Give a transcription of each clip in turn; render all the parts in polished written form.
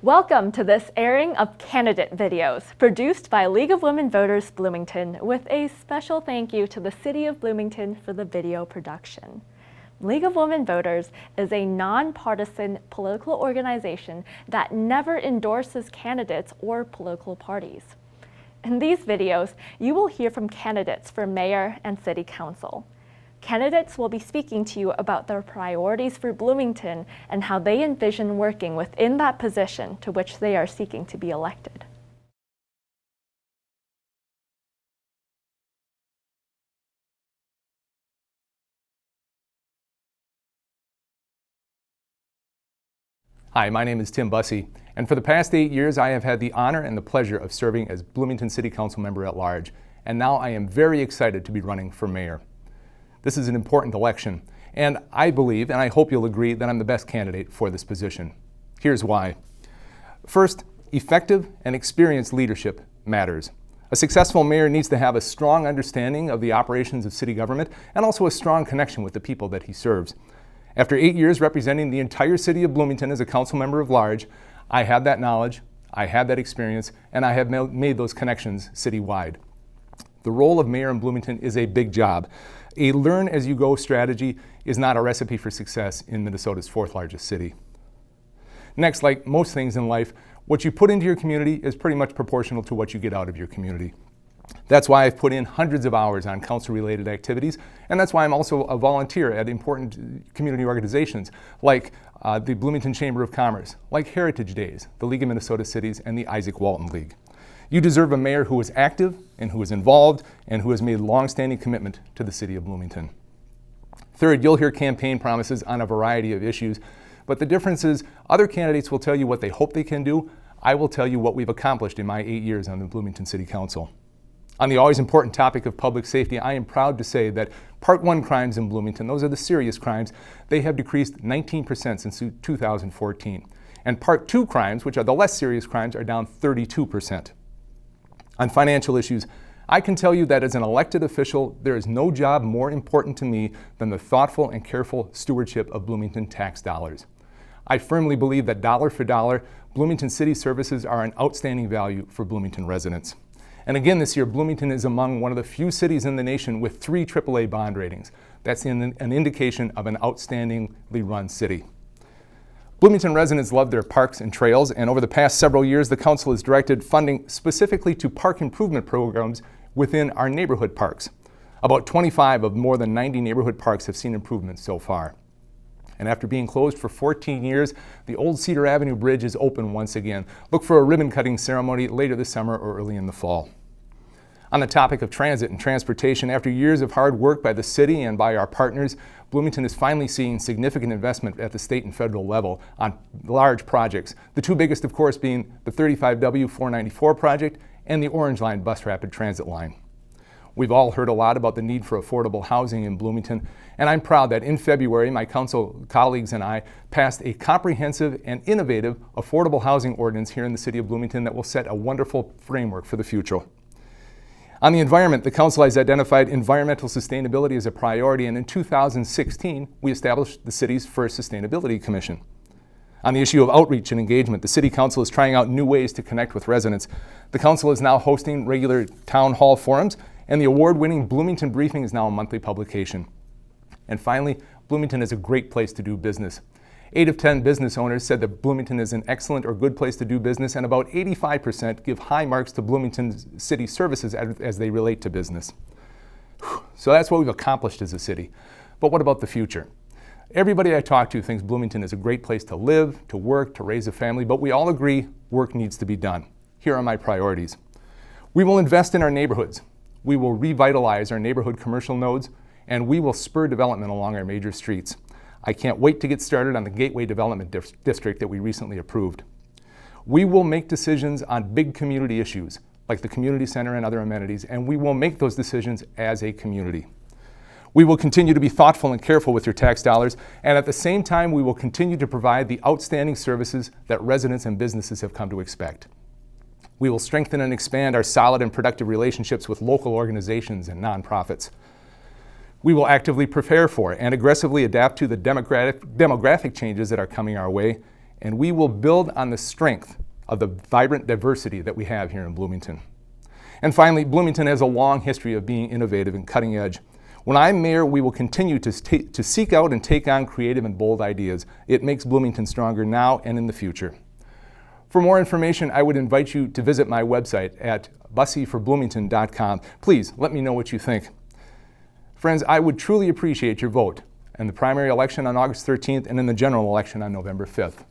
Welcome to this airing of candidate videos produced by League of Women Voters Bloomington with a special thank you to the City of Bloomington for the video production. League of Women Voters is a nonpartisan political organization that never endorses candidates or political parties. In these videos, you will hear from candidates for mayor and city council. Candidates will be speaking to you about their priorities for Bloomington and how they envision working within that position to which they are seeking to be elected. Hi, my name is Tim Buzzey, and for the past 8 years I have had the honor and the pleasure of serving as Bloomington City Council member at large, and now I am very excited to be running for mayor. This is an important election, and I believe, and I hope you'll agree, that I'm the best candidate for this position. Here's why. First, effective and experienced leadership matters. A successful mayor needs to have a strong understanding of the operations of city government and also a strong connection with the people that he serves. After 8 years representing the entire city of Bloomington as a council member of large, I have that knowledge, I have that experience, and I have made those connections citywide. The role of mayor in Bloomington is a big job. A learn-as-you-go strategy is not a recipe for success in Minnesota's fourth largest city. Next, like most things in life, what you put into your community is pretty much proportional to what you get out of your community. That's why I've put in hundreds of hours on council-related activities, and that's why I'm also a volunteer at important community organizations like the Bloomington Chamber of Commerce, like Heritage Days, the League of Minnesota Cities, and the Isaac Walton League. You deserve a mayor who is active and who is involved and who has made long-standing commitment to the city of Bloomington. Third, you'll hear campaign promises on a variety of issues, but the difference is other candidates will tell you what they hope they can do. I will tell you what we've accomplished in my 8 years on the Bloomington City Council. On the always important topic of public safety, I am proud to say that Part 1 crimes in Bloomington, those are the serious crimes, they have decreased 19% since 2014. And Part 2 crimes, which are the less serious crimes, are down 32%. On financial issues, I can tell you that as an elected official, there is no job more important to me than the thoughtful and careful stewardship of Bloomington tax dollars. I firmly believe that dollar for dollar, Bloomington City services are an outstanding value for Bloomington residents. And again this year, Bloomington is among one of the few cities in the nation with 3 AAA bond ratings. That's an indication of an outstandingly run city. Bloomington residents love their parks and trails, and over the past several years, the council has directed funding specifically to park improvement programs within our neighborhood parks. About 25 of more than 90 neighborhood parks have seen improvements so far. And after being closed for 14 years, the old Cedar Avenue Bridge is open once again. Look for a ribbon-cutting ceremony later this summer or early in the fall. On the topic of transit and transportation, after years of hard work by the city and by our partners, Bloomington is finally seeing significant investment at the state and federal level on large projects. The 2 biggest, of course, being the 35W 494 project and the Orange Line Bus Rapid Transit Line. We've all heard a lot about the need for affordable housing in Bloomington, and I'm proud that in February, my council colleagues and I passed a comprehensive and innovative affordable housing ordinance here in the city of Bloomington that will set a wonderful framework for the future. On the environment, the council has identified environmental sustainability as a priority, and in 2016, we established the city's first Sustainability Commission. On the issue of outreach and engagement, the City Council is trying out new ways to connect with residents. The council is now hosting regular town hall forums, and the award-winning Bloomington Briefing is now a monthly publication. And finally, Bloomington is a great place to do business. 8 of 10 business owners said that Bloomington is an excellent or good place to do business, and about 85% give high marks to Bloomington city services as they relate to business. So that's what we've accomplished as a city. But what about the future? Everybody I talk to thinks Bloomington is a great place to live, to work, to raise a family, but we all agree work needs to be done. Here are my priorities. We will invest in our neighborhoods. We will revitalize our neighborhood commercial nodes, and we will spur development along our major streets. I can't wait to get started on the Gateway Development District that we recently approved. We will make decisions on big community issues, like the community center and other amenities, and we will make those decisions as a community. We will continue to be thoughtful and careful with your tax dollars, and at the same time, we will continue to provide the outstanding services that residents and businesses have come to expect. We will strengthen and expand our solid and productive relationships with local organizations and nonprofits. We will actively prepare for and aggressively adapt to the demographic changes that are coming our way, and we will build on the strength of the vibrant diversity that we have here in Bloomington. And finally, Bloomington has a long history of being innovative and cutting edge. When I'm mayor, we will continue to seek out and take on creative and bold ideas. It makes Bloomington stronger now and in the future. For more information, I would invite you to visit my website at buzzeyforbloomington.com. Please let me know what you think. Friends, I would truly appreciate your vote in the primary election on August 13th and in the general election on November 5th.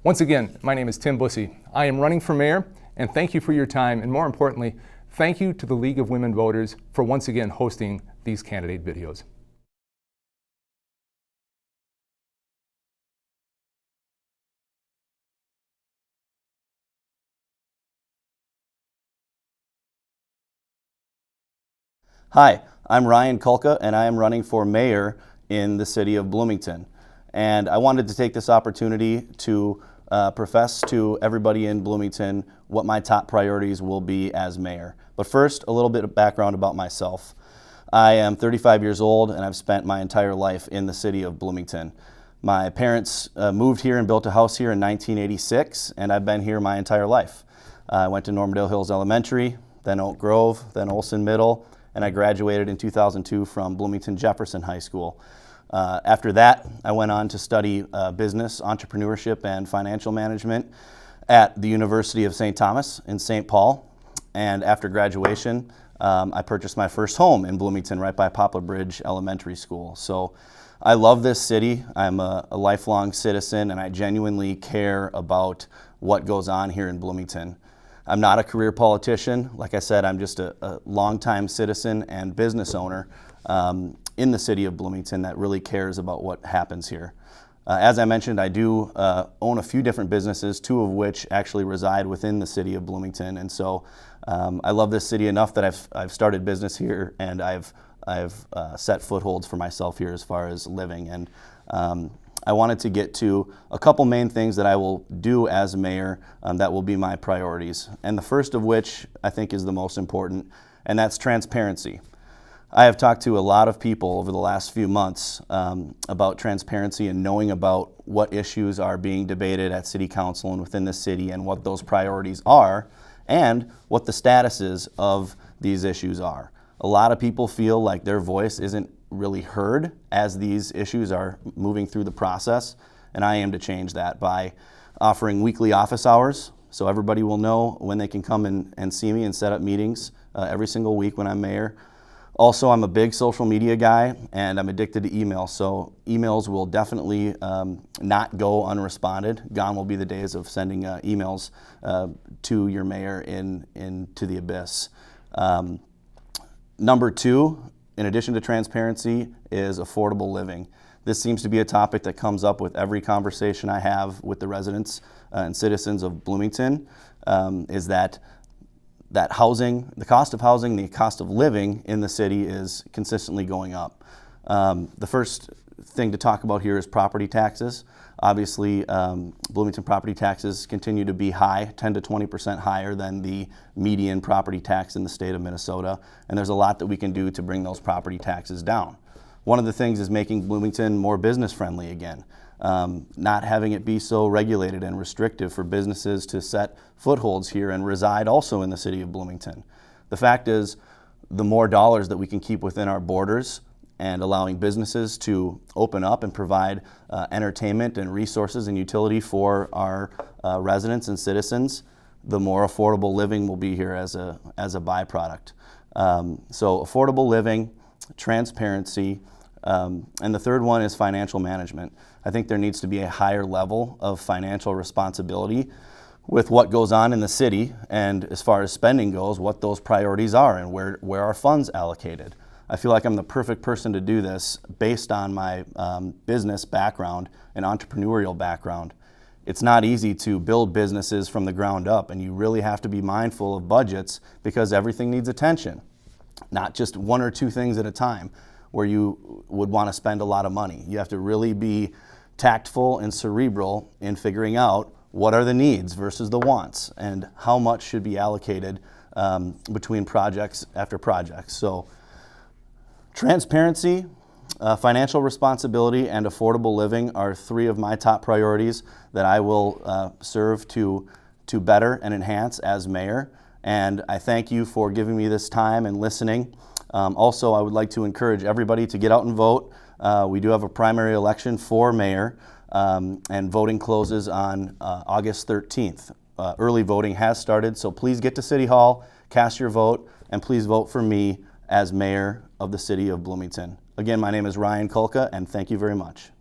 Once again, my name is Tim Buzzey. I am running for mayor, and thank you for your time, and more importantly, thank you to the League of Women Voters for once again hosting these candidate videos. Hi, I'm Ryan Kulka, and I am running for mayor in the city of Bloomington. And I wanted to take this opportunity to profess to everybody in Bloomington what my top priorities will be as mayor. But first, a little bit of background about myself. I am 35 years old, and I've spent my entire life in the city of Bloomington. My parents moved here and built a house here in 1986, and I've been here my entire life. I went to Normandale Hills Elementary, then Oak Grove, then Olson Middle, and I graduated in 2002 from Bloomington Jefferson High School. After that, I went on to study business, entrepreneurship, and financial management at the University of St. Thomas in St. Paul. And after graduation, I purchased my first home in Bloomington, right by Poplar Bridge Elementary School. So I love this city. I'm a lifelong citizen, and I genuinely care about what goes on here in Bloomington. I'm not a career politician. Like I said, I'm just a longtime citizen and business owner in the city of Bloomington that really cares about what happens here. As I mentioned, I do own a few different businesses, two of which actually reside within the city of Bloomington. And so I love this city enough that I've started business here, and I've set footholds for myself here as far as living. And I wanted to get to a couple main things that I will do as mayor that will be my priorities. And the first of which I think is the most important, and that's transparency. I have talked to a lot of people over the last few months about transparency and knowing about what issues are being debated at City Council and within the city, and what those priorities are, and what the statuses of these issues are. A lot of people feel like their voice isn't really heard as these issues are moving through the process, and I aim to change that by offering weekly office hours so everybody will know when they can come and see me and set up meetings every single week when I'm mayor. Also, I'm a big social media guy, and I'm addicted to email, so emails will definitely not go unresponded. Gone will be the days of sending emails to your mayor into the abyss. Number two, in addition to transparency, is affordable living. This seems to be a topic that comes up with every conversation I have with the residents and citizens of Bloomington, is that housing, the cost of housing, the cost of living in the city is consistently going up. The first thing to talk about here is property taxes. Obviously, Bloomington property taxes continue to be high, 10 to 20% higher than the median property tax in the state of Minnesota, and there's a lot that we can do to bring those property taxes down. One of the things is making Bloomington more business friendly again, not having it be so regulated and restrictive for businesses to set footholds here and reside also in the city of Bloomington. The fact is, the more dollars that we can keep within our borders and allowing businesses to open up and provide entertainment and resources and utility for our residents and citizens, the more affordable living will be here as a byproduct. So affordable living, transparency, and the third one is financial management. I think there needs to be a higher level of financial responsibility with what goes on in the city, and as far as spending goes, what those priorities are and where our funds allocated. I feel like I'm the perfect person to do this based on my business background and entrepreneurial background. It's not easy to build businesses from the ground up, and you really have to be mindful of budgets because everything needs attention, not just one or two things at a time where you would want to spend a lot of money. You have to really be tactful and cerebral in figuring out what are the needs versus the wants and how much should be allocated between projects after projects. So transparency, Financial responsibility and affordable living are three of my top priorities that I will serve to better and enhance as mayor. And I thank you for giving me this time and listening. Also, I would like to encourage everybody to get out and vote. We do have a primary election for mayor, and voting closes on August 13th. Early voting has started, so please get to City Hall, cast your vote, and please vote for me as mayor of the city of Bloomington. Again, my name is Ryan Kulka, and thank you very much.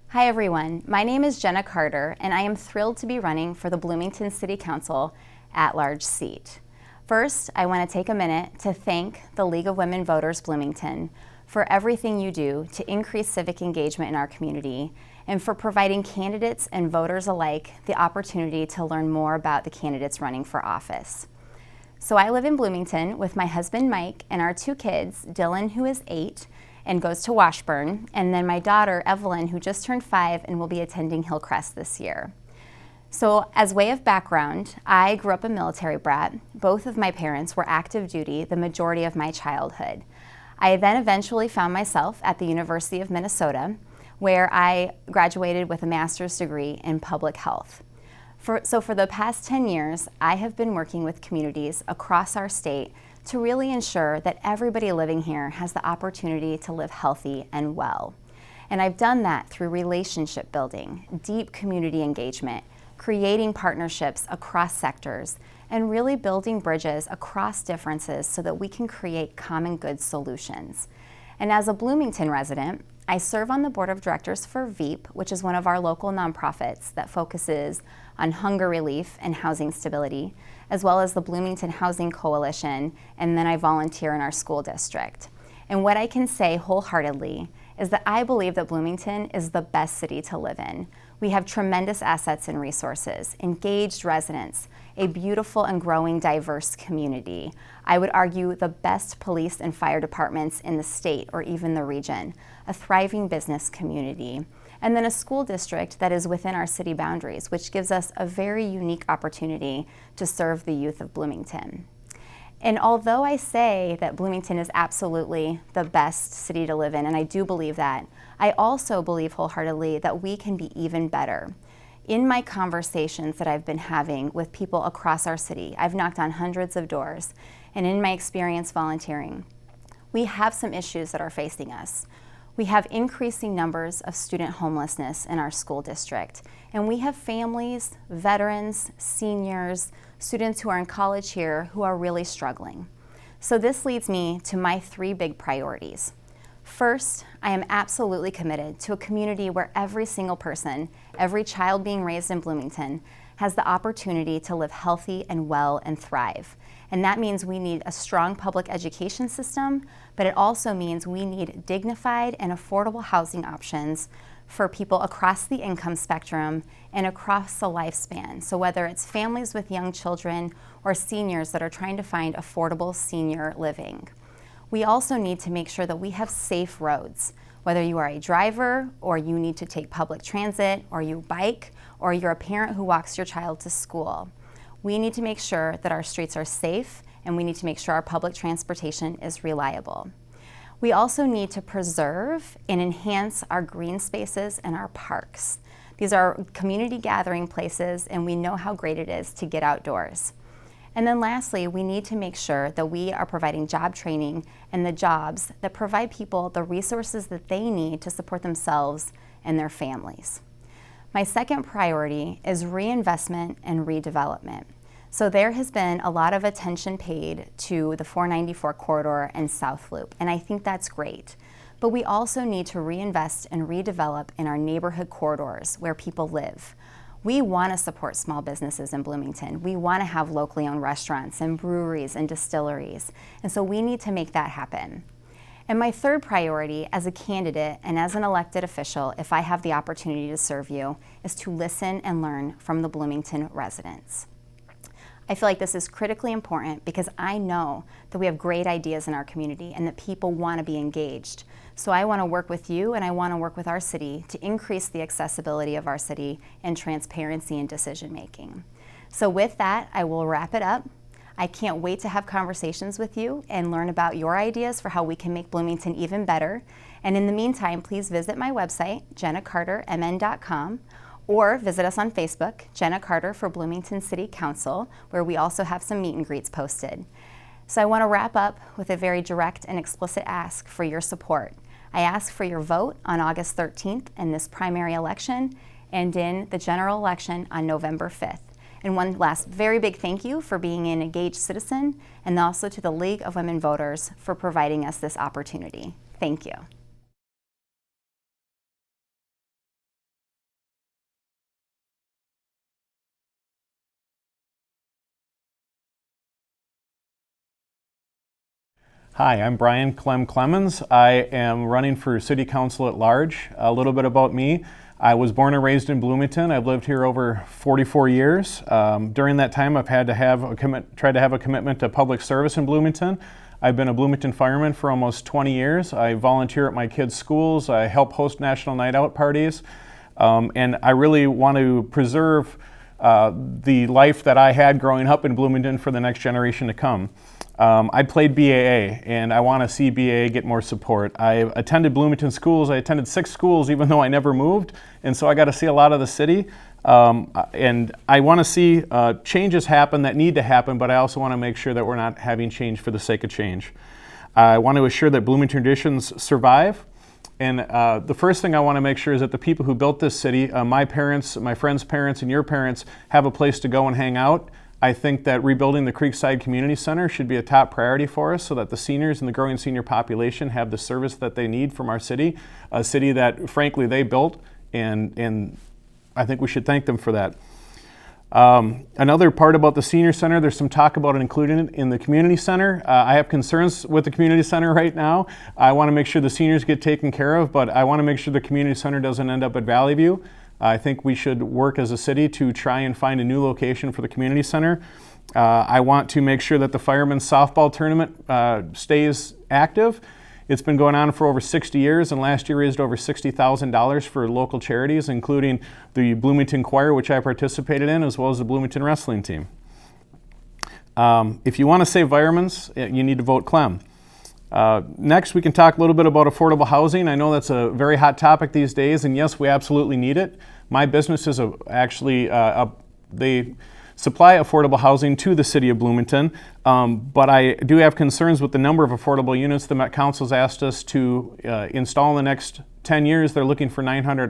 Hi everyone, my name is Jenna Carter and I am thrilled to be running for the Bloomington City Council at-large seat. First, I want to take a minute to thank the League of Women Voters Bloomington for everything you do to increase civic engagement in our community and for providing candidates and voters alike the opportunity to learn more about the candidates running for office. So I live in Bloomington with my husband Mike and our two kids, Dylan, who is 8, and goes to Washburn, and then my daughter, Evelyn, who just turned 5 and will be attending Hillcrest this year. So as way of background, I grew up a military brat. Both of my parents were active duty the majority of my childhood. I then eventually found myself at the University of Minnesota, where I graduated with a master's degree in public health. So for the past 10 years, I have been working with communities across our state to really ensure that everybody living here has the opportunity to live healthy and well. And I've done that through relationship building, deep community engagement, creating partnerships across sectors, and really building bridges across differences so that we can create common good solutions. And as a Bloomington resident, I serve on the board of directors for VEAP, which is one of our local nonprofits that focuses on hunger relief and housing stability, as well as the Bloomington Housing Coalition, and then I volunteer in our school district. And what I can say wholeheartedly is that I believe that Bloomington is the best city to live in. We have tremendous assets and resources, engaged residents, a beautiful and growing diverse community. I would argue the best police and fire departments in the state or even the region, a thriving business community, and then a school district that is within our city boundaries, which gives us a very unique opportunity to serve the youth of Bloomington. And although I say that Bloomington is absolutely the best city to live in, and I do believe that, I also believe wholeheartedly that we can be even better. In my conversations that I've been having with people across our city, I've knocked on hundreds of doors, and in my experience volunteering, we have some issues that are facing us. We have increasing numbers of student homelessness in our school district, and we have families, veterans, seniors, students who are in college here who are really struggling. So this leads me to my 3 big priorities. First, I am absolutely committed to a community where every single person, every child being raised in Bloomington, has the opportunity to live healthy and well and thrive. And that means we need a strong public education system, but it also means we need dignified and affordable housing options for people across the income spectrum and across the lifespan. So whether it's families with young children or seniors that are trying to find affordable senior living. We also need to make sure that we have safe roads. Whether you are a driver or you need to take public transit or you bike or you're a parent who walks your child to school. We need to make sure that our streets are safe and we need to make sure our public transportation is reliable. We also need to preserve and enhance our green spaces and our parks. These are community gathering places and we know how great it is to get outdoors. And then lastly, we need to make sure that we are providing job training and the jobs that provide people the resources that they need to support themselves and their families. My second priority is reinvestment and redevelopment. So there has been a lot of attention paid to the 494 corridor and South Loop, and I think that's great. But we also need to reinvest and redevelop in our neighborhood corridors where people live. We want to support small businesses in Bloomington. We want to have locally owned restaurants and breweries and distilleries, and so we need to make that happen. And my third priority as a candidate and as an elected official, if I have the opportunity to serve you, is to listen and learn from the Bloomington residents. I feel like this is critically important because I know that we have great ideas in our community and that people want to be engaged. So I want to work with you and I want to work with our city to increase the accessibility of our city and transparency in decision making. So with that, I will wrap it up. I can't wait to have conversations with you and learn about your ideas for how we can make Bloomington even better. And in the meantime, please visit my website, jennacartermn.com, or visit us on Facebook, Jenna Carter for Bloomington City Council, where we also have some meet and greets posted. So I want to wrap up with a very direct and explicit ask for your support. I ask for your vote on August 13th in this primary election and in the general election on November 5th. And one last very big thank you for being an engaged citizen, and also to the League of Women Voters for providing us this opportunity. Thank you. Hi, I'm Brian Clements. I am running for City Council at large. A little bit about me. I was born and raised in Bloomington. I've lived here over 44 years. During that time, I've had to have a commitment to public service in Bloomington. I've been a Bloomington fireman for almost 20 years. I volunteer at my kids' schools. I help host National Night Out parties. And I really want to preserve the life that I had growing up in Bloomington for the next generation to come. I played BAA, and I want to see BAA get more support. I attended Bloomington schools. I attended 6 schools even though I never moved, and so I got to see a lot of the city. And I want to see changes happen that need to happen, but I also want to make sure that we're not having change for the sake of change. I want to assure that Bloomington traditions survive. And the first thing I want to make sure is that the people who built this city, my parents, my friends' parents, and your parents, have a place to go and hang out. I think that rebuilding the Creekside Community Center should be a top priority for us so that the seniors and the growing senior population have the service that they need from our city, a city that, frankly, they built, and I think we should thank them for that. Another part about the senior center, there's some talk about including it in the community center. I have concerns with the community center right now. I want to make sure the seniors get taken care of, but I want to make sure the community center doesn't end up at Valley View. I think we should work as a city to try and find a new location for the community center. I want to make sure that the firemen's softball tournament stays active. It's been going on for over 60 years, and last year raised over $60,000 for local charities, including the Bloomington Choir, which I participated in, as well as the Bloomington wrestling team. If you want to save firemen's, you need to vote Clem. Next, we can talk a little bit about affordable housing. I know that's a very hot topic these days, and yes, we absolutely need it. My business is they supply affordable housing to the city of Bloomington, but I do have concerns with the number of affordable units the Met Council's asked us to install in the next 10 years. They're looking for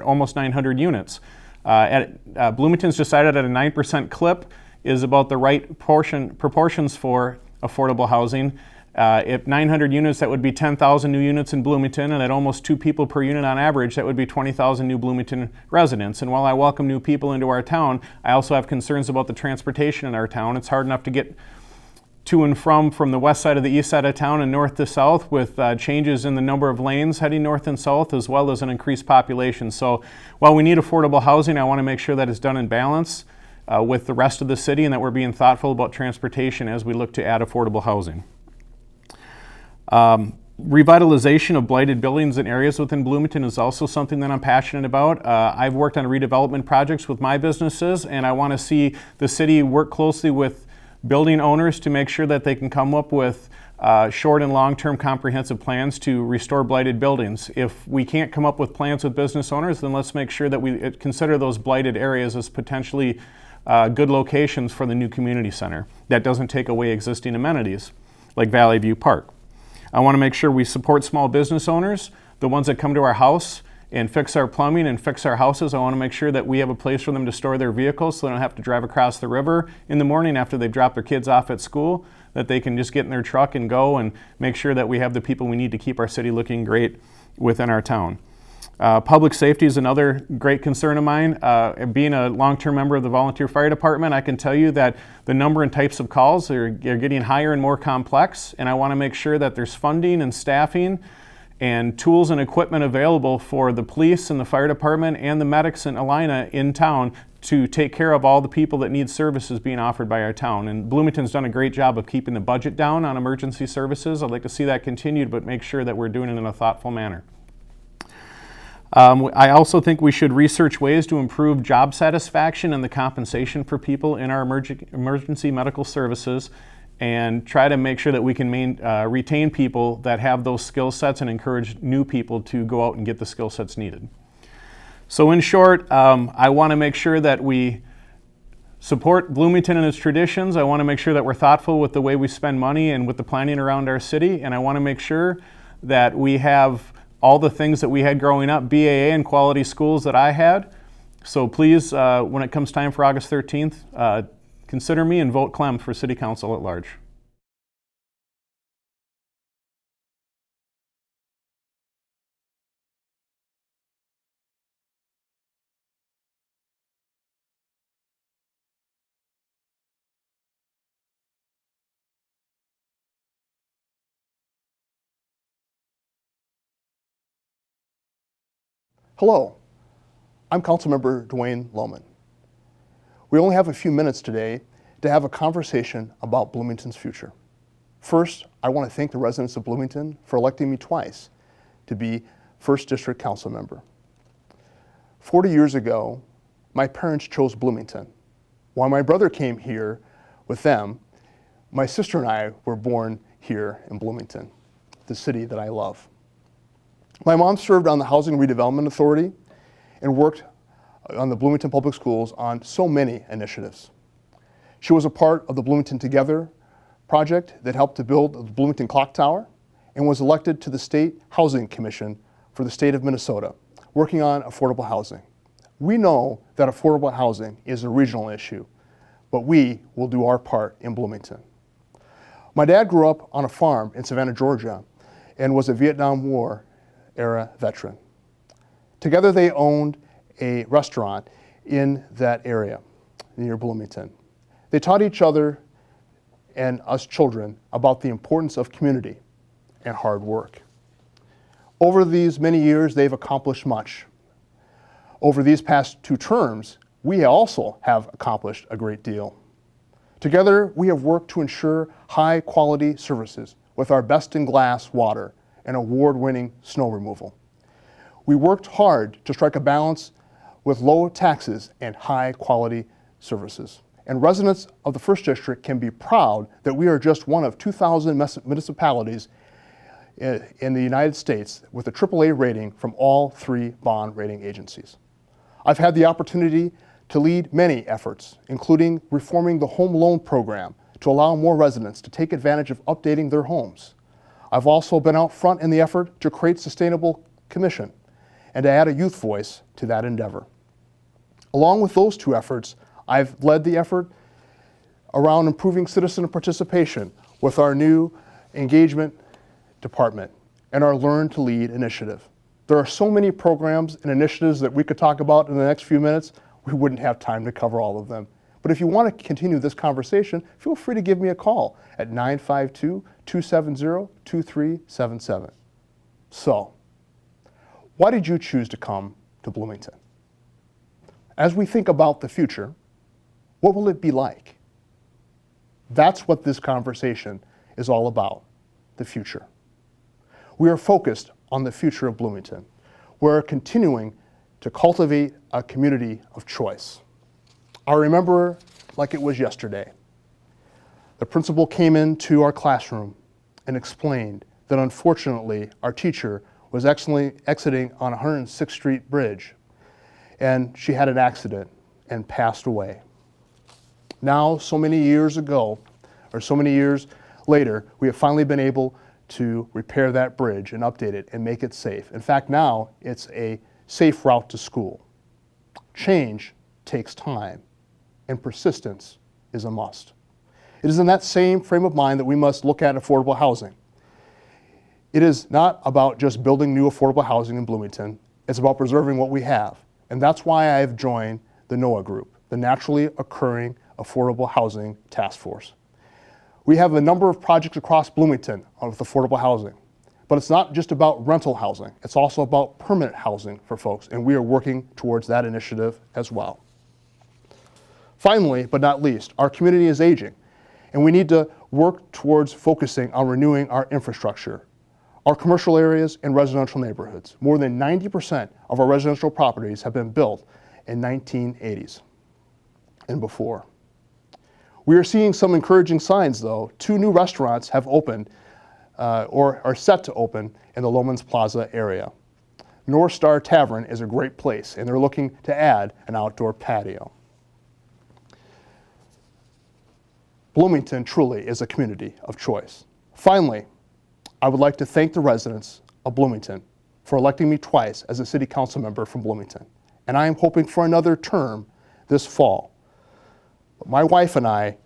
almost 900 units. Bloomington's decided at a 9% clip is about the right proportions for affordable housing. If 900 units, that would be 10,000 new units in Bloomington, and at almost 2 people per unit on average, that would be 20,000 new Bloomington residents. And while I welcome new people into our town, I also have concerns about the transportation in our town. It's hard enough to get to and from the west side of the east side of town and north to south, with changes in the number of lanes heading north and south, as well as an increased population. So while we need affordable housing, I want to make sure that it's done in balance with the rest of the city, and that we're being thoughtful about transportation as we look to add affordable housing. Revitalization of blighted buildings and areas within Bloomington is also something that I'm passionate about. I've worked on redevelopment projects with my businesses, and I want to see the city work closely with building owners to make sure that they can come up with short and long-term comprehensive plans to restore blighted buildings. If we can't come up with plans with business owners, then let's make sure that we consider those blighted areas as potentially good locations for the new community center. That doesn't take away existing amenities like Valley View Park. I want to make sure we support small business owners, the ones that come to our house and fix our plumbing and fix our houses. I want to make sure that we have a place for them to store their vehicles so they don't have to drive across the river in the morning after they've dropped their kids off at school, that they can just get in their truck and go, and make sure that we have the people we need to keep our city looking great within our town. Public safety is another great concern of mine. Being a long-term member of the volunteer fire department, I can tell you that the number and types of calls are getting higher and more complex, and I want to make sure that there's funding and staffing and tools and equipment available for the police and the fire department and the medics and Alina in town to take care of all the people that need services being offered by our town. And Bloomington's done a great job of keeping the budget down on emergency services. I'd like to see that continued, but make sure that we're doing it in a thoughtful manner. I also think we should research ways to improve job satisfaction and the compensation for people in our emergency medical services, and try to make sure that we can retain people that have those skill sets and encourage new people to go out and get the skill sets needed. So in short, I want to make sure that we support Bloomington and its traditions. I want to make sure that we're thoughtful with the way we spend money and with the planning around our city, and I want to make sure that we have all the things that we had growing up, BAA and quality schools that I had. So please, when it comes time for August 13th, consider me and vote Clem for City Council at large. Hello, I'm Councilmember Dwayne Loman. We only have a few minutes today to have a conversation about Bloomington's future. First, I want to thank the residents of Bloomington for electing me twice to be 1st District Council member. 40 years ago, my parents chose Bloomington. While my brother came here with them, my sister and I were born here in Bloomington, the city that I love. My mom served on the Housing Redevelopment Authority and worked on the Bloomington Public Schools on so many initiatives. She was a part of the Bloomington Together project that helped to build the Bloomington Clock Tower and was elected to the State Housing Commission for the state of Minnesota, working on affordable housing. We know that affordable housing is a regional issue, but we will do our part in Bloomington. My dad grew up on a farm in Savannah, Georgia, and was a Vietnam War era veteran. Together they owned a restaurant in that area near Bloomington. They taught each other and us children about the importance of community and hard work. Over these many years, they've accomplished much. Over these past 2 terms, we also have accomplished a great deal. Together, we have worked to ensure high quality services with our best in glass water and award-winning snow removal. We worked hard to strike a balance with low taxes and high quality services. And residents of the 1st District can be proud that we are just one of 2,000 municipalities in the United States with a AAA rating from all 3 bond rating agencies. I've had the opportunity to lead many efforts, including reforming the home loan program to allow more residents to take advantage of updating their homes. I've also been out front in the effort to create Sustainable Commission and to add a youth voice to that endeavor. Along with those 2 efforts, I've led the effort around improving citizen participation with our new engagement department and our Learn to Lead initiative. There are so many programs and initiatives that we could talk about in the next few minutes. We wouldn't have time to cover all of them. But if you want to continue this conversation, feel free to give me a call at 952-270-2377. So, why did you choose to come to Bloomington? As we think about the future, what will it be like? That's what this conversation is all about, the future. We are focused on the future of Bloomington. We're continuing to cultivate a community of choice. I remember like it was yesterday. The principal came into our classroom and explained that unfortunately our teacher was exiting on 106th Street Bridge, and she had an accident and passed away. Now, so many years ago, or so many years later, we have finally been able to repair that bridge and update it and make it safe. In fact, now it's a safe route to school. Change takes time, and persistence is a must. It is in that same frame of mind that we must look at affordable housing. It is not about just building new affordable housing in Bloomington. It's about preserving what we have. And that's why I have joined the NOAA group, the Naturally Occurring Affordable Housing Task Force. We have a number of projects across Bloomington with affordable housing, but it's not just about rental housing. It's also about permanent housing for folks, and we are working towards that initiative as well. Finally, but not least, our community is aging, and we need to work towards focusing on renewing our infrastructure. our commercial areas, and residential neighborhoods. More than 90% of our residential properties have been built in 1980s and before. We are seeing some encouraging signs, though. 2 new restaurants have opened or are set to open in the Loman's Plaza area. North Star Tavern is a great place, and they're looking to add an outdoor patio. Bloomington truly is a community of choice. Finally, I would like to thank the residents of Bloomington for electing me twice as a city council member from Bloomington, and I am hoping for another term this fall. My wife and I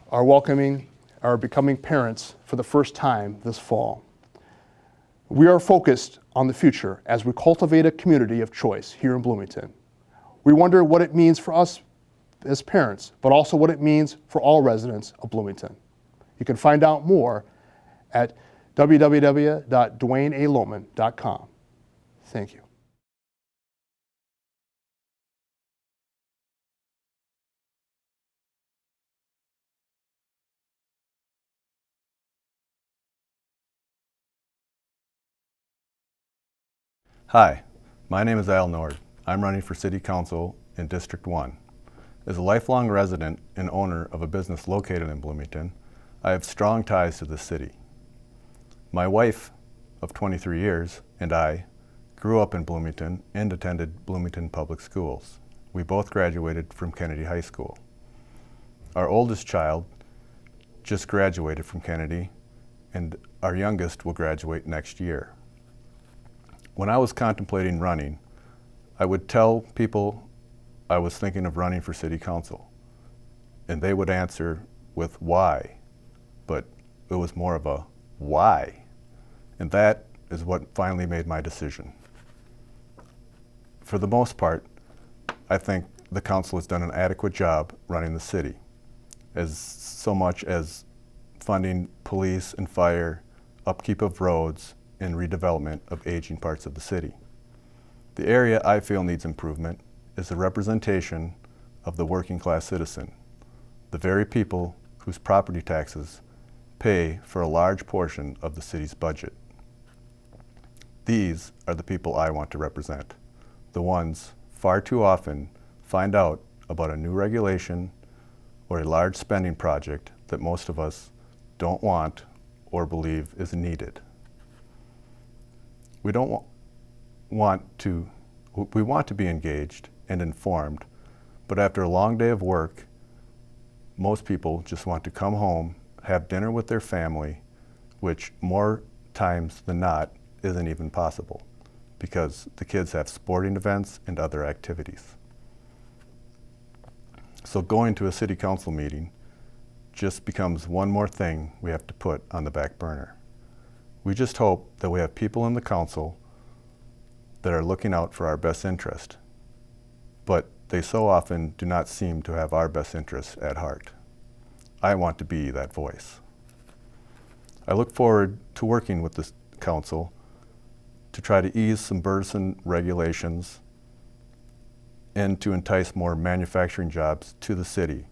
are becoming parents for the first time this fall. We are focused on the future as we cultivate a community of choice here in Bloomington. We wonder what it means for us as parents, but also what it means for all residents of Bloomington. You can find out more at www.dwaynealoman.com. Thank you. Hi, my name is Al Nord. I'm running for City Council in District 1. As a lifelong resident and owner of a business located in Bloomington, I have strong ties to the city. My wife of 23 years and I grew up in Bloomington and attended Bloomington Public Schools. We both graduated from Kennedy High School. Our oldest child just graduated from Kennedy, and our youngest will graduate next year. When I was contemplating running, I would tell people I was thinking of running for city council, and they would answer with why, but it was more of a why, and that is what finally made my decision. For the most part, I think the council has done an adequate job running the city, as so much as funding police and fire, upkeep of roads, and redevelopment of aging parts of the city. The area I feel needs improvement is the representation of the working class citizen, the very people whose property taxes pay for a large portion of the city's budget. These are the people I want to represent, the ones far too often find out about a new regulation or a large spending project that most of us don't want or believe is needed. We want to be engaged and informed, but after a long day of work, most people just want to come home, have dinner with their family, which more times than not isn't even possible because the kids have sporting events and other activities. So going to a city council meeting just becomes one more thing we have to put on the back burner. We just hope that we have people in the council that are looking out for our best interest, but they so often do not seem to have our best interests at heart. I want to be that voice. I look forward to working with the council to try to ease some burdensome regulations and to entice more manufacturing jobs to the city,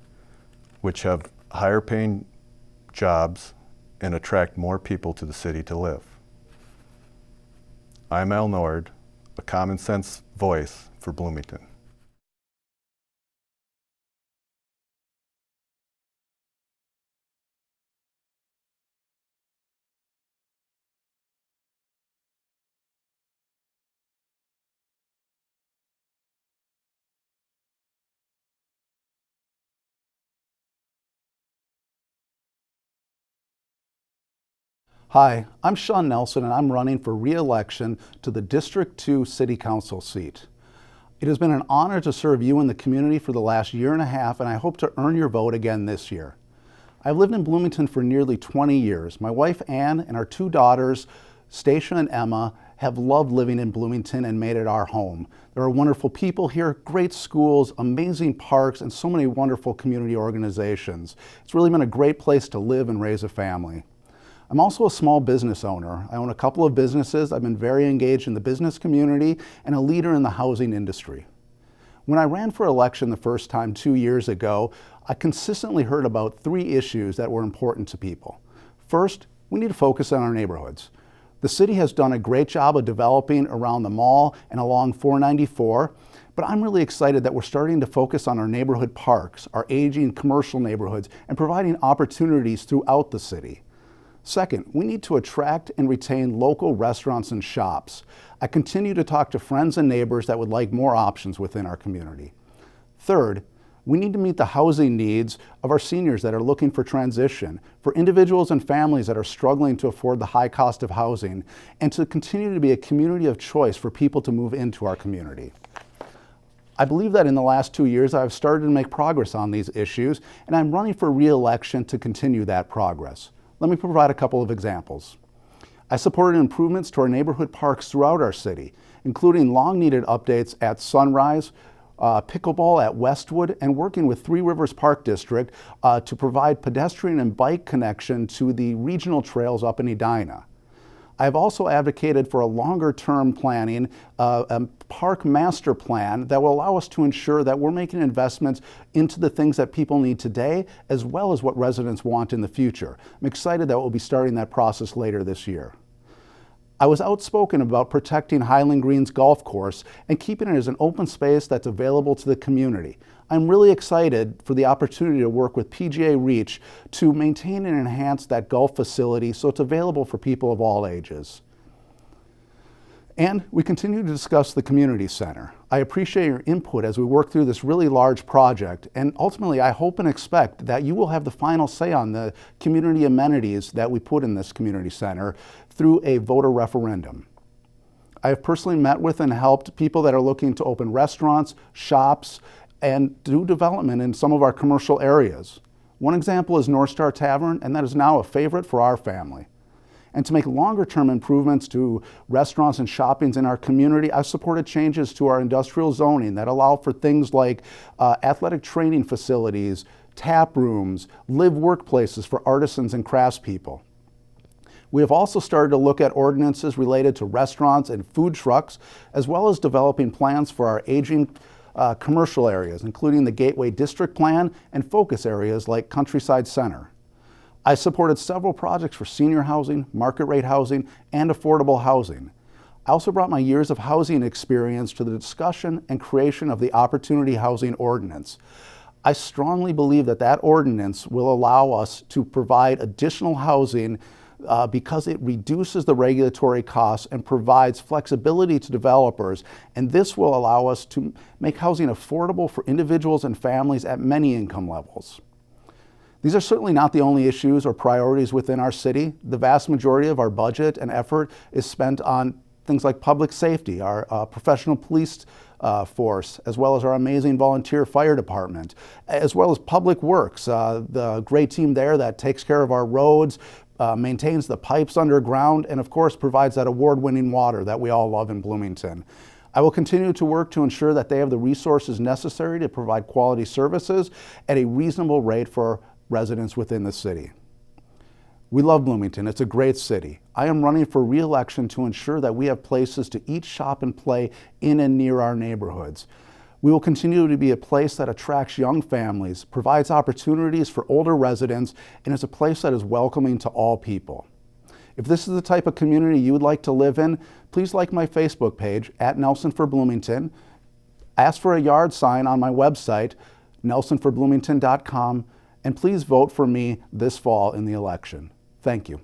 which have higher paying jobs and attract more people to the city to live. I'm Al Nord, a common sense voice for Bloomington. Hi, I'm Shawn Nelson and I'm running for re-election to the District 2 City Council seat. It has been an honor to serve you and the community for the last year and a half, and I hope to earn your vote again this year. I've lived in Bloomington for nearly 20 years. My wife Ann and our 2 daughters, Stacia and Emma, have loved living in Bloomington and made it our home. There are wonderful people here, great schools, amazing parks, and so many wonderful community organizations. It's really been a great place to live and raise a family. I'm also a small business owner. I own a couple of businesses. I've been very engaged in the business community and a leader in the housing industry. When I ran for election the first time 2 years ago, I consistently heard about 3 issues that were important to people. First, we need to focus on our neighborhoods. The city has done a great job of developing around the mall and along 494, but I'm really excited that we're starting to focus on our neighborhood parks, our aging commercial neighborhoods, and providing opportunities throughout the city. Second, we need to attract and retain local restaurants and shops. I continue to talk to friends and neighbors that would like more options within our community. Third, we need to meet the housing needs of our seniors that are looking for transition, for individuals and families that are struggling to afford the high cost of housing, and to continue to be a community of choice for people to move into our community. I believe that in the last 2 years I've started to make progress on these issues, and I'm running for re-election to continue that progress. Let me provide a couple of examples. I supported improvements to our neighborhood parks throughout our city, including long-needed updates at Sunrise, pickleball at Westwood, and working with Three Rivers Park District to provide pedestrian and bike connection to the regional trails up in Edina. I have also advocated for a longer-term planning, a park master plan that will allow us to ensure that we're making investments into the things that people need today, as well as what residents want in the future. I'm excited that we'll be starting that process later this year. I was outspoken about protecting Highland Green's golf course and keeping it as an open space that's available to the community. I'm really excited for the opportunity to work with PGA Reach to maintain and enhance that golf facility so it's available for people of all ages. And we continue to discuss the community center. I appreciate your input as we work through this really large project, and ultimately I hope and expect that you will have the final say on the community amenities that we put in this community center through a voter referendum. I have personally met with and helped people that are looking to open restaurants, shops, and do development in some of our commercial areas. One example is North Star Tavern, and that is now a favorite for our family. And to make longer-term improvements to restaurants and shoppings in our community, I've supported changes to our industrial zoning that allow for things like athletic training facilities, tap rooms, live workplaces for artisans and craftspeople. We have also started to look at ordinances related to restaurants and food trucks, as well as developing plans for our aging commercial areas, including the Gateway District Plan and focus areas like Countryside Center. I supported several projects for senior housing, market rate housing, and affordable housing. I also brought my years of housing experience to the discussion and creation of the Opportunity Housing Ordinance. I strongly believe that that ordinance will allow us to provide additional housing because it reduces the regulatory costs and provides flexibility to developers, and this will allow us to make housing affordable for individuals and families at many income levels. These are certainly not the only issues or priorities within our city. The vast majority of our budget and effort is spent on things like public safety, our professional police force, as well as our amazing volunteer fire department, as well as public works, the great team there that takes care of our roads, maintains the pipes underground, and of course provides that award-winning water that we all love in Bloomington. I will continue to work to ensure that they have the resources necessary to provide quality services at a reasonable rate for residents within the city. We love Bloomington. It's a great city. I am running for re-election to ensure that we have places to eat, shop, and play in and near our neighborhoods. We will continue to be a place that attracts young families, provides opportunities for older residents, and is a place that is welcoming to all people. If this is the type of community you would like to live in, please like my Facebook page at Nelson for Bloomington. Ask for a yard sign on my website, nelsonforbloomington.com, and please vote for me this fall in the election. Thank you.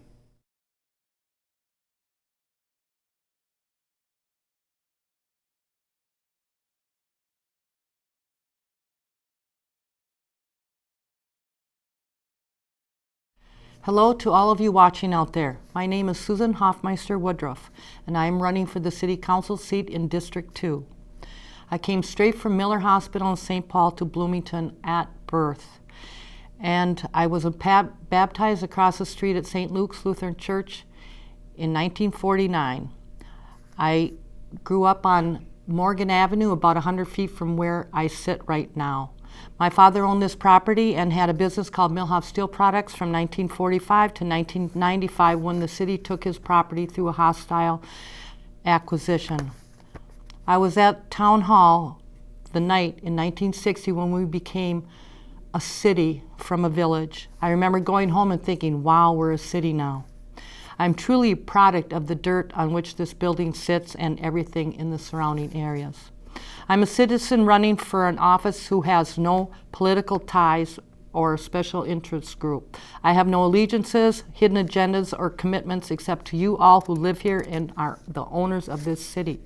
Hello to all of you watching out there. My name is Susan Hofmeister Woodruff, and I am running for the City Council seat in District 2. I came straight from Miller Hospital in St. Paul to Bloomington at birth. And I was baptized across the street at St. Luke's Lutheran Church in 1949. I grew up on Morgan Avenue, about 100 feet from where I sit right now. My father owned this property and had a business called Milhoff Steel Products from 1945 to 1995 when the city took his property through a hostile acquisition. I was at Town Hall the night in 1960 when we became a city from a village. I remember going home and thinking, wow, we're a city now. I'm truly a product of the dirt on which this building sits and everything in the surrounding areas. I'm a citizen running for an office who has no political ties or special interest group. I have no allegiances, hidden agendas, or commitments except to you all who live here and are the owners of this city.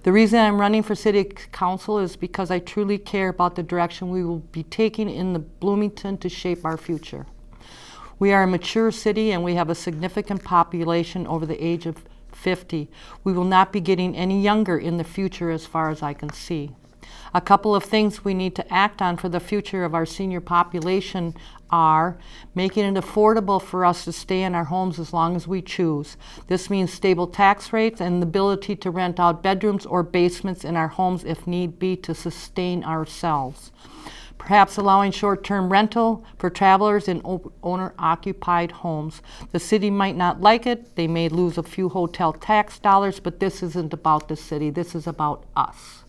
The reason I'm running for City Council is because I truly care about the direction we will be taking in the Bloomington to shape our future. We are a mature city and we have a significant population over the age of 50. We will not be getting any younger in the future as far as I can see. A couple of things we need to act on for the future of our senior population are making it affordable for us to stay in our homes as long as we choose. This means stable tax rates and the ability to rent out bedrooms or basements in our homes if need be to sustain ourselves. Perhaps allowing short-term rental for travelers in owner-occupied homes. The city might not like it. They may lose a few hotel tax dollars, but this isn't about the city. This is about us.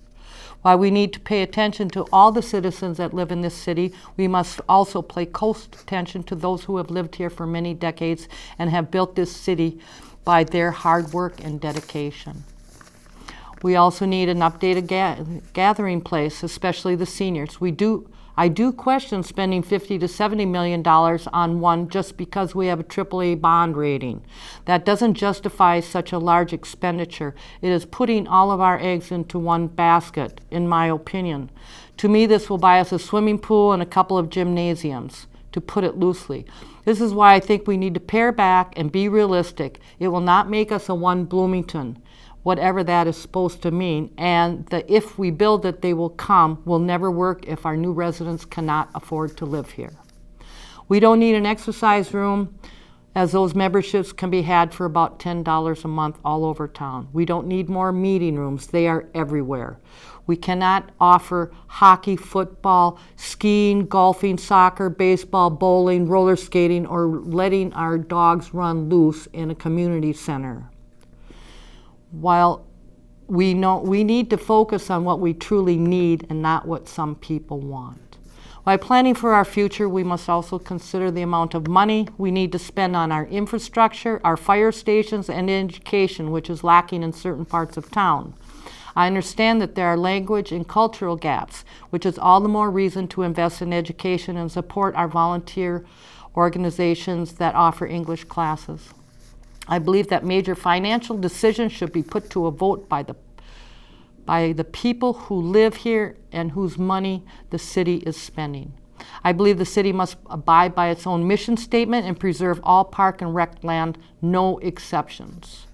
While we need to pay attention to all the citizens that live in this city, we must also pay close attention to those who have lived here for many decades and have built this city by their hard work and dedication. We also need an updated gathering place, especially the seniors. I do question spending $50 to $70 million on one just because we have a AAA bond rating. That doesn't justify such a large expenditure. It is putting all of our eggs into one basket, in my opinion. To me, this will buy us a swimming pool and a couple of gymnasiums, to put it loosely. This is why I think we need to pare back and be realistic. It will not make us a one Bloomington, whatever that is supposed to mean, and the if we build it, they will come will never work if our new residents cannot afford to live here. We don't need an exercise room, as those memberships can be had for about $10 a month all over town. We don't need more meeting rooms. They are everywhere. We cannot offer hockey, football, skiing, golfing, soccer, baseball, bowling, roller skating, or letting our dogs run loose in a community center. While we need to focus on what we truly need and not what some people want. While planning for our future, we must also consider the amount of money we need to spend on our infrastructure, our fire stations, and education, which is lacking in certain parts of town. I understand that there are language and cultural gaps, which is all the more reason to invest in education and support our volunteer organizations that offer English classes. I believe that major financial decisions should be put to a vote by the people who live here and whose money the city is spending. I believe the city must abide by its own mission statement and preserve all park and rec land, no exceptions.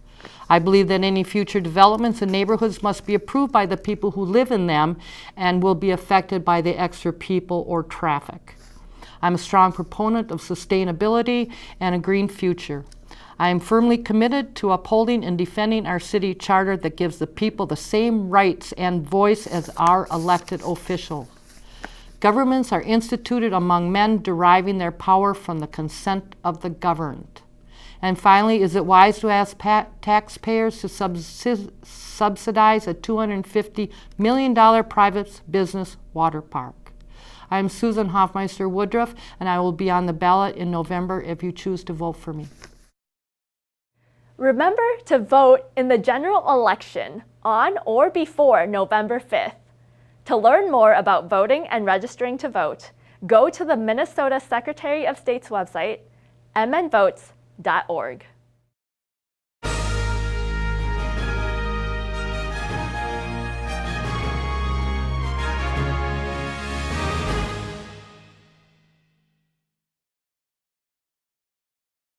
I believe that any future developments in neighborhoods must be approved by the people who live in them and will be affected by the extra people or traffic. I'm a strong proponent of sustainability and a green future. I am firmly committed to upholding and defending our city charter that gives the people the same rights and voice as our elected officials. Governments are instituted among men deriving their power from the consent of the governed. And finally, is it wise to ask taxpayers to subsidize a $250 million private business water park? I am Susan Hofmeister Woodruff, and I will be on the ballot in November if you choose to vote for me. Remember to vote in the general election on or before November 5th. To learn more about voting and registering to vote, go to the Minnesota Secretary of State's website, mnvotes.org.